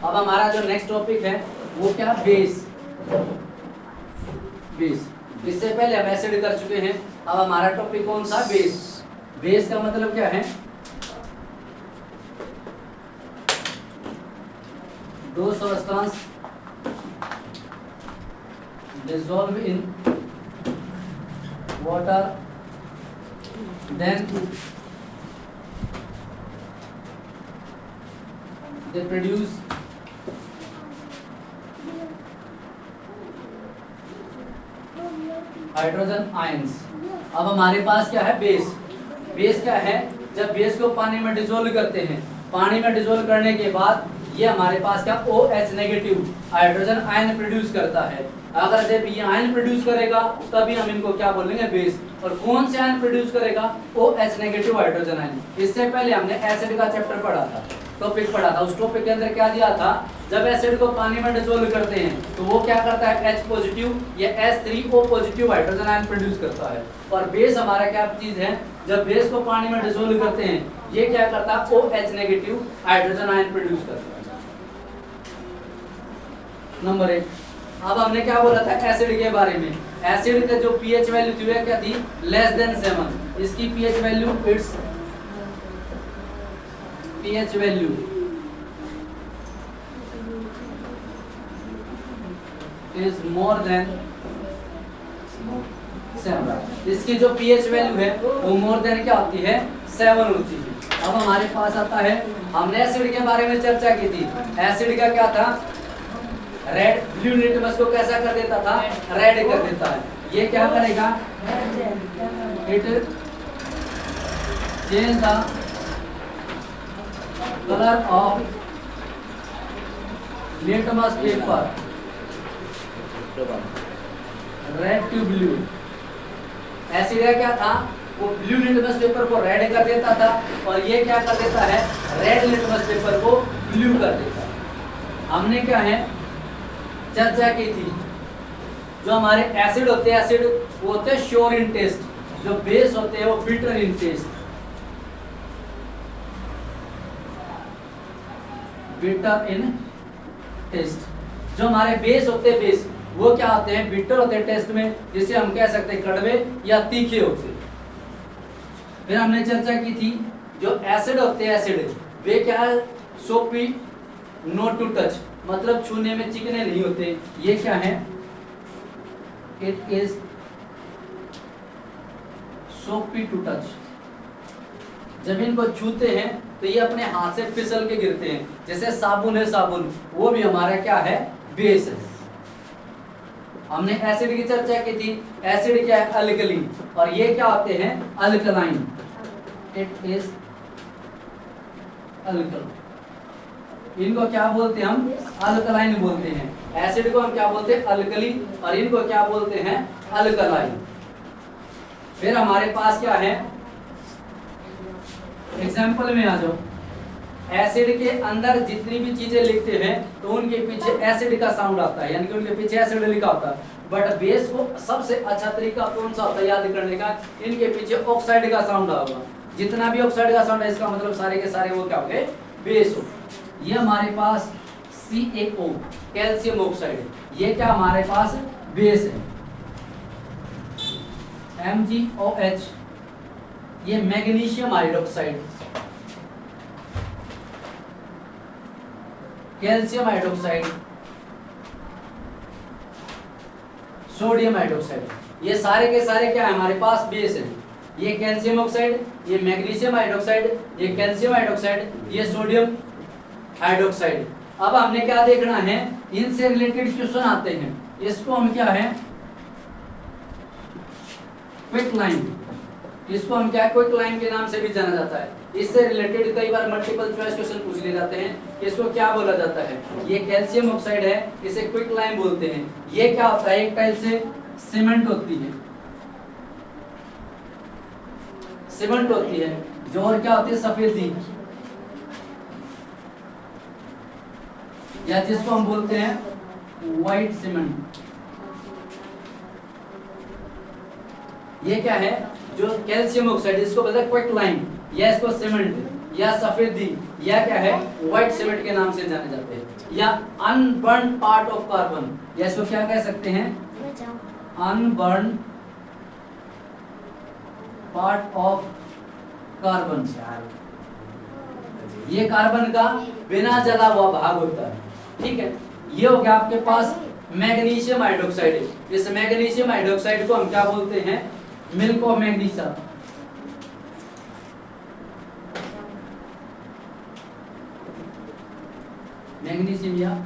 अब हमारा जो नेक्स्ट टॉपिक है वो क्या, बेस। बेस, इससे पहले हम एसिड कर चुके हैं, अब हमारा टॉपिक कौन सा, बेस। बेस का मतलब क्या है, दो substance dissolve in water then they produce hydrogen ions. अब हमारे पास क्या है, बेस। बेस क्या है, जब बेस को पानी में डिसोल्व करते हैं, पानी में डिसोल्व करने के बाद ये हमारे पास क्या, OH negative hydrogen ion produce करता है। अगर जब ये आयन प्रोड्यूस करेगा तभी हम इनको क्या बोलेंगे, बेस। और कौन से आयन प्रोड्यूस करेगा, OH नेगेटिव हाइड्रोजन आयन। इससे पहले हमने एसिड का चैप्टर पढ़ा था, टॉपिक पढ़ा था, उस टॉपिक के अंदर क्या दिया था, जब एसिड को पानी में डिसोल्व करते हैं तो वो क्या करता है, H पॉजिटिव या H3O positive hydrogen ion produce करता है। और बेस हमारा क्या चीज है, जब बेस को पानी में डिसोल्व करते हैं ये क्या करता है, OH negative hydrogen ion produce करता है। नंबर 1। अब हमने क्या बोला था एसिड के बारे में, एसिड का जो पीएच वैल्यू थी वो क्या थी, लेस देन 7। इसकी pH value, it's pH value is more than 7। इसकी जो पीएच वैल्यू है वो मोर देन क्या होती है, 7 होती है। अब हमारे पास आता है, हमने एसिड के बारे में चर्चा की थी, एसिड का क्या था, रेड, ब्लू लिटमस को कैसा कर देता था, रेड कर देता है। ये क्या करेगा, it change the colour of litmus paper red to blue. Acid का क्या था, वो ब्लू लिटमस पेपर को रेड कर देता था और ये क्या कर देता है, रेड लिटमस पेपर को ब्लू कर देता है। हमने क्या है चर्चा की थी, जो हमारे एसिड होते हैं, एसिड वो होते हैं श्योर इन टेस्ट, जो बेस होते हैं वो bitter in taste, bitter in taste. जो हमारे बेस होते हैं, बेस वो क्या होते हैं, बिटर होते हैं टेस्ट में, जिसे हम कह सकते हैं कड़वे या तीखे होते हैं। फिर हमने चर्चा की थी, जो एसिड होते हैं, एसिड वे क्या है, सोपी नॉट टू टच, मतलब छूने में चिकने नहीं होते। ये क्या है, इट इज सोपी टू टच। जब इनको छूते हैं तो ये अपने हाथ से फिसल के गिरते हैं, जैसे साबुन है, साबुन वो भी हमारा क्या है, बेस है। हमने एसिड की चर्चा की थी, एसिड क्या है, अल्कली, और ये क्या होते हैं, अल्कलाइन। इट इज अल्कल, इनको क्या बोलते हैं हम, अल्कलाइन बोलते हैं। एसिड को हम क्या बोलते हैं, अल्कली, और इनको क्या बोलते हैं, अल्कलाइन। फिर हमारे पास क्या है, एग्जाम्पल में आ जाओ, एसिड के अंदर जितनी भी चीजें लिखते हैं तो उनके पीछे एसिड का साउंड आता है, यानी कि उनके पीछे एसिड लिखा होता है। बट बेस को सबसे अच्छा तरीका कौन सा होता है याद करने का, इनके पीछे ऑक्साइड का साउंड होगा। जितना भी ऑक्साइड का साउंड है इसका मतलब सारे के सारे वो क्या हो गए, बेस हो। ये हमारे पास CaO कैल्शियम ऑक्साइड, ये क्या हमारे पास बेस है। MgOH ये magnesium hydroxide, calcium hydroxide, sodium hydroxide, ये सारे के सारे क्या है हमारे पास बेस है। ये कैल्शियम ऑक्साइड, ये मैग्नीशियम हाइड्रोक्साइड, ये कैल्शियम हाइड्रोक्साइड, ये सोडियम हाइड्रोक्साइड। अब हमने क्या देखना है, इनसे रिलेटेड क्वेश्चन आते हैं, इसको हम क्या है, क्विक लाइन, इसको हम क्या, क्विक लाइन के नाम से भी जाना जाता है। इससे रिलेटेड कई बार मल्टीपल चॉइस क्वेश्चन पूछ लिए जाते हैं, इसको क्या बोला जाता है, ये कैल्शियम ऑक्साइड है, इसे क्विक लाइन बोलते हैं। ये क्या होता है, एक टाइप से सीमेंट होती है, सीमेंट होती है, जो और क्या होती है, सफेदी, या जिसको हम बोलते हैं व्हाइट सीमेंट। ये क्या है, जो कैल्शियम ऑक्साइड, इसको बोलते हैं क्विक लाइम, या इसको सीमेंट, या सफेदी या क्या है व्हाइट सीमेंट के नाम से जाने जाते हैं, या अनबर्न पार्ट ऑफ कार्बन, या इसको क्या कह सकते हैं अनबर्न पार्ट ऑफ कार्बन। ये कार्बन का बिना जला हुआ भाग होता है, ठीक है। ये हो गया आपके पास मैग्नीशियम हाइड्रोक्साइड। इस मैग्नीशियम हाइड्रोक्साइड को हम क्या बोलते हैं मिल्क ऑफ मैग्नीशियम। मैग्नीशियम या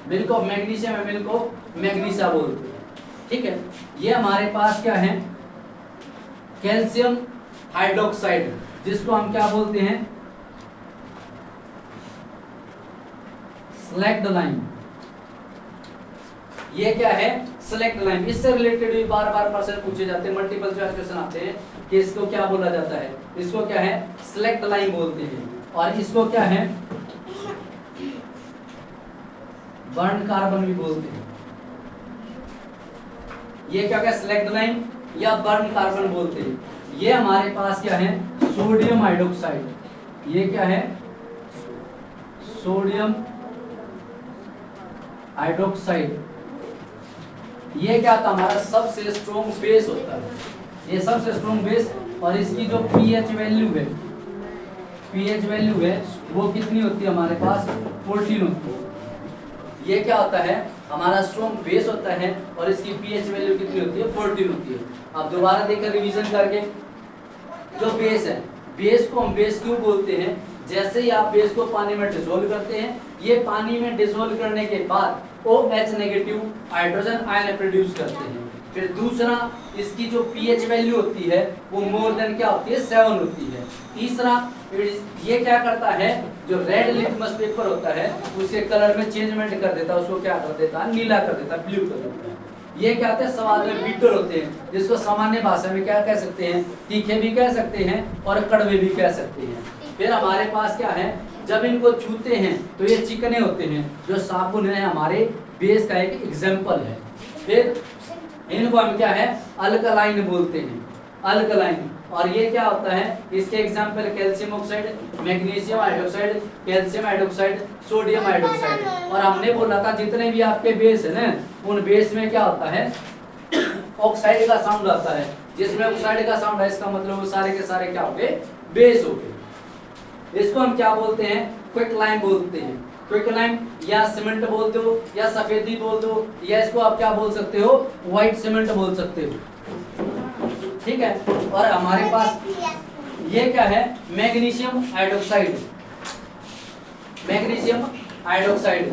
मिल्क ऑफ मैग्नीशियम है, मिल्क ऑफ मैग्नीशिया बोलते हैं, ठीक है। ये हमारे पास क्या है कैल्शियम हाइड्रोक्साइड, जिसको हम क्या बोलते हैं स्लैक्ड लाइम। ये क्या है स्लैक्ड लाइम। इससे रिलेटेड भी बार बार क्वेश्चन पूछे जाते हैं, मल्टीपल चॉइस क्वेश्चन आते हैं कि इसको क्या बोला जाता है, इसको क्या है स्लैक्ड लाइम बोलते हैं, और इसको क्या है बर्न कार्बन भी बोलते हैं। ये क्या है स्लैक्ड लाइम या बर्न कार्बन बोलते हैं। ये हमारे पास क्या है सोडियम हाइड्रोक्साइड। ये क्या है सोडियम हाइड्रोक्साइड। ये क्या था हमारा सबसे स्ट्रॉन्ग बेस होता है, ये सबसे स्ट्रॉन्ग बेस, और इसकी जो पीएच वैल्यू है, पीएच वैल्यू है वो कितनी होती है हमारे पास 14 होती है। ये क्या होता है हमारा स्ट्रॉन्ग बेस होता है और इसकी पीएच वैल्यू कितनी होती है 14 होती है। अब दोबारा देखकर रिवीजन करके, जो बेस है बेस को हम बेस क्यों बोलते हैं, जैसे ही आप बेस को पानी में डिसोल्व करते हैं, ये पानी में डिसोल्व करने के बाद OH negative hydrogen ion produce करते हैं। फिर दूसरा इसकी जो पीएच वैल्यू होती है वो मोर देन क्या होती है 7 होती है। तीसरा ये क्या करता है जो रेड लिटमस पेपर होता है उसके कलर में चेंजमेंट कर देता है, उसको क्या कर देता है नीला कर देता है, ब्लू कर देता है। ये क्या होते हैं स्वाद में बिटर होते हैं, जिसको सामान्य भाषा में क्या कह सकते हैं तीखे भी कह सकते हैं और कड़वे भी कह सकते हैं। फिर हमारे पास क्या है जब इनको छूते हैं तो ये चिकने होते हैं, जो साबुन है हमारे बेस का एक एग्जाम्पल है। फिर इनको हम क्या है अल्कलाइन बोलते हैं, अल्कलाइन। और ये क्या होता है इसके example calcium oxide, magnesium hydroxide, calcium hydroxide, sodium hydroxide. और हमने बोला था जितने भी आपके बेस है ना उन बेस में क्या होता है ऑक्साइड का साउंड आता है। जिसमें ऑक्साइड का साउंड है इसका मतलब वो सारे के सारे क्या हो गए बेस हो गए। इसको हम क्या बोलते हैं क्विकलाइम बोलते हैं। क्विकलाइम या सीमेंट बोल दो या सफेदी बोल दो, या इसको आप क्या बोल सकते हो व्हाइट सीमेंट बोल सकते हो, ठीक है। और हमारे पास ये क्या है मैग्नीशियम हाइड्रोक्साइड, मैग्नीशियम हाइड्रोक्साइड,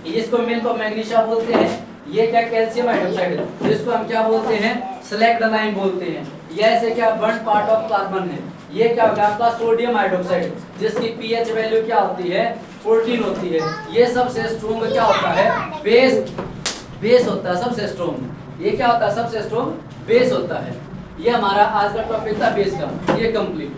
इसको मेन को मैग्नीशिया बोलते हैं। ये क्या कैल्शियम हाइड्रोक्साइड, जिसको हम क्या बोलते हैं स्लैक्ड लाइम बोलते हैं। ये ऐसे क्या बर्न पार्ट ऑफ कार्बन है। ये क्या होगा आपका सोडियम हाइड्रोक्साइड, जिसकी पीएच वैल्यू क्या होती है 14 होती है। ये सबसे स्ट्रॉन्ग क्या होता है बेस होता है सबसे स्ट्रॉन्ग। ये क्या होता है सबसे स्ट्रॉन्ग बेस होता है। ये हमारा आज का टॉपिक था बेस का, ये कंप्लीट।